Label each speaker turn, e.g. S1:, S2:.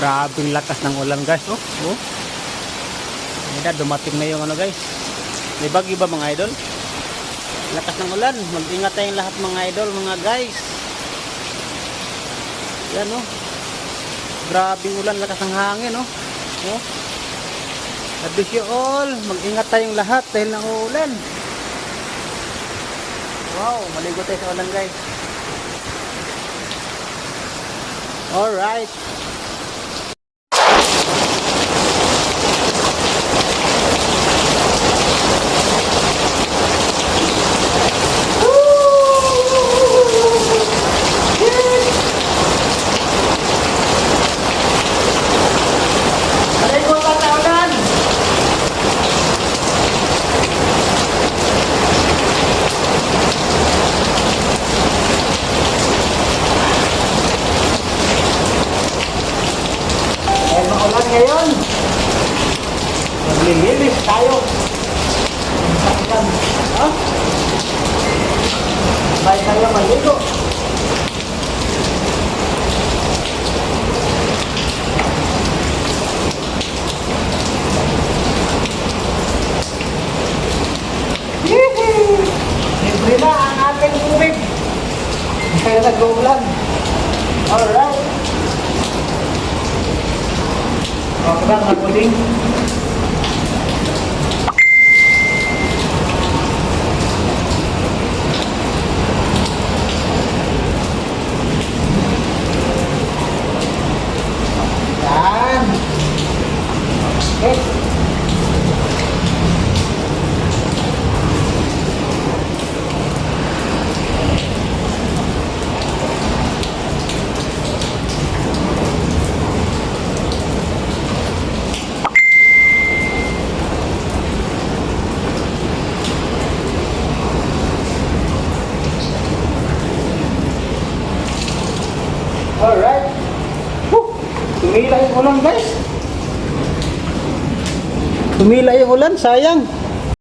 S1: Grabing lakas ng ulan guys. Oh, oh. Ayan, dumating na yung ano guys. May bagyo ba mga idol? Lakas ng ulan. Mag-ingat tayong lahat mga idol, mga guys. Yan oh. Grabing ulan, lakas ng hangin oh. Oh. Advise you all, mag-ingat tayong lahat dahil ng ulan. Wow, maligo tayo sa ulan guys. Alright. Maulan ngayon. Maglilinis tayo. Sakyan. Ha? Bahay tayo maligo. Libre na ang ating tubig. Kaya nag-uulan. Alright. Okay ba mga puling? Yan. Okay. Alright. Tumila yung ulan guys. Tumila yung ulan, sayang.